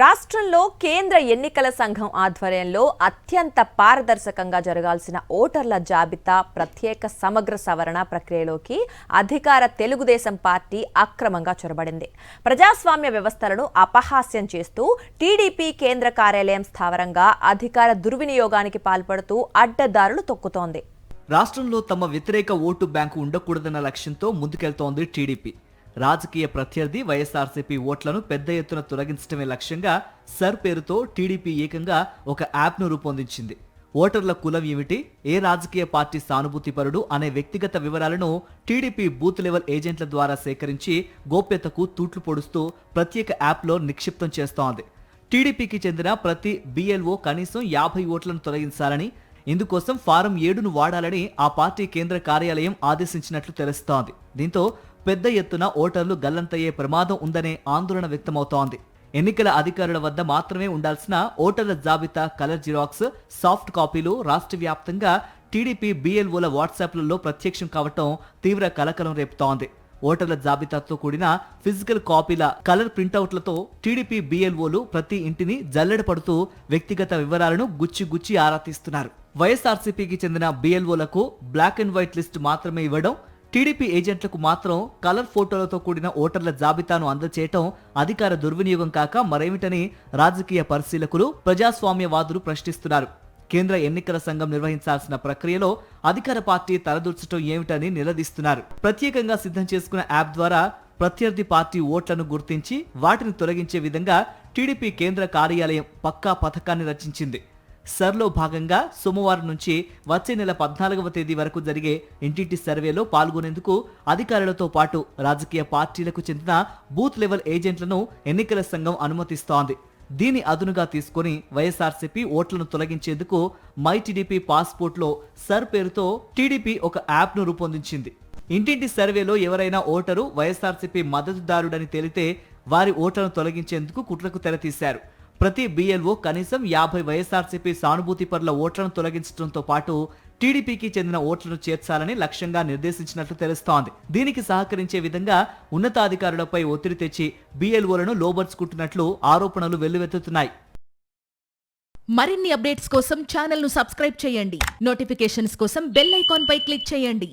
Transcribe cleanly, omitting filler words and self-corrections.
రాష్ట్రంలో కేంద్ర ఎన్నికల సంఘం ఆధ్వర్యంలో అత్యంత పారదర్శకంగా జరగాల్సిన ఓటర్ల జాబితా ప్రత్యేక సమగ్ర సవరణ ప్రక్రియలోకి అధికార తెలుగుదేశం పార్టీ అక్రమంగా చొరబడింది. ప్రజాస్వామ్య వ్యవస్థలను అపహాస్యం చేస్తూ టీడీపీ కేంద్ర కార్యాలయం స్థావరంగా అధికార దుర్వినియోగానికి పాల్పడుతూ అడ్డదారులు తొక్కుతోంది. రాష్ట్రంలో తమ వ్యతిరేక ఓటు బ్యాంకు ఉండకూడదన్న లక్ష్యంతో ముందుకెళ్తోంది టీడీపీ. రాజకీయ ప్రత్యర్థి వైఎస్ఆర్సీపీ ఓట్లను పెద్ద ఎత్తున తొలగించడమే లక్ష్యంగా సర్ పేరుతో టీడీపీ ఏకంగా ఒక యాప్ను రూపొందించింది. ఓటర్ల కులం ఏమిటి, ఏ రాజకీయ పార్టీ సానుభూతిపరుడు అనే వ్యక్తిగత వివరాలను టీడీపీ బూత్ లెవెల్ ఏజెంట్ల ద్వారా సేకరించి గోప్యతకు తూట్లు పొడుస్తూ ప్రత్యేక యాప్లో నిక్షిప్తం చేస్తోంది. టీడీపీకి చెందిన ప్రతి BLO కనీసం 50 ఓట్లను తొలగించాలని, ఇందుకోసం ఫారం 7ను వాడాలని ఆ పార్టీ కేంద్ర కార్యాలయం ఆదేశించినట్లు తెలుస్తోంది. దీంతో పెద్ద ఎత్తున ఓటర్లు గల్లంతయ్యే ప్రమాదం ఉందనే ఆందోళన వ్యక్తమవుతోంది. ఎన్నికల అధికారుల వద్ద మాత్రమే ఉండాల్సిన ఓటర్ల జాబితా కలర్ జిరాక్స్, సాఫ్ట్ కాపీలు రాష్ట్ర వ్యాప్తంగా టీడీపీ BLOల వాట్సాప్లలో ప్రత్యక్షం కావటం తీవ్ర కలకలం రేపుతోంది. ఓటర్ల జాబితాతో కూడిన ఫిజికల్ కాపీల కలర్ ప్రింటౌట్లతో టీడీపీ BLOలు ప్రతి ఇంటిని జల్లెడ పడుతూ వ్యక్తిగత వివరాలను గుచ్చి ఆరా తీస్తున్నారు. వైఎస్ఆర్సీపీకి చెందిన BLOలకు బ్లాక్ అండ్ వైట్ లిస్ట్ మాత్రమే ఇవ్వడం, టీడీపీ ఏజెంట్లకు మాత్రం కలర్ ఫోటోలతో కూడిన ఓటర్ల జాబితాను అందజేయటం అధికార దుర్వినియోగం కాక మరేమిటని రాజకీయ పరిశీలకులు, ప్రజాస్వామ్యవాదులు ప్రశ్నిస్తున్నారు. కేంద్ర ఎన్నికల సంఘం నిర్వహించాల్సిన ప్రక్రియలో అధికార పార్టీ తలదూర్చడం ఏమిటని నిలదీస్తున్నారు. ప్రత్యేకంగా సిద్ధం చేసుకున్న యాప్ ద్వారా ప్రత్యర్థి పార్టీ ఓట్లను గుర్తించి వాటిని తొలగించే విధంగా టీడీపీ కేంద్ర కార్యాలయం పక్కా పథకాన్ని రచించింది. సర్లో భాగంగా సోమవారం నుంచి వచ్చే నెల 14వ తేదీ వరకు జరిగే ఇంటింటి సర్వేలో పాల్గొనేందుకు అధికారులతో పాటు రాజకీయ పార్టీలకు చెందిన బూత్ లెవెల్ ఏజెంట్లను ఎన్నికల సంఘం అనుమతిస్తోంది. దీని అదునుగా తీసుకుని వైఎస్ఆర్సీపీ ఓట్లను తొలగించేందుకు మై టీడీపీ పాస్పోర్ట్లో సర్ పేరుతో టీడీపీ ఒక యాప్ను రూపొందించింది. ఇంటింటి సర్వేలో ఎవరైనా ఓటరు వైఎస్ఆర్సీపీ మద్దతుదారుడని తేలితే వారి ఓట్లను తొలగించేందుకు కుట్రకు తెరతీశారు. ప్రతి BLO కనీసం 50 వైఎస్ఆర్సీపీ సానుభూతి పరుల ఓట్లను తొలగించడంతో పాటు టీడీపీకి చెందిన ఓట్లను చేర్చాలని లక్ష్యంగా నిర్దేశించినట్లు తెలుస్తోంది. దీనికి సహకరించే విధంగా ఉన్నతాధికారులపై ఒత్తిడి తెచ్చి BLOలను లోబర్చుకుంటున్నట్లు ఆరోపణలు వెల్లువెత్తుతున్నాయి. మరిన్ని అప్డేట్స్ కోసం ఛానల్ ను సబ్స్క్రైబ్ చేయండి. నోటిఫికేషన్స్ కోసం బెల్ ఐకాన్ పై క్లిక్ చేయండి.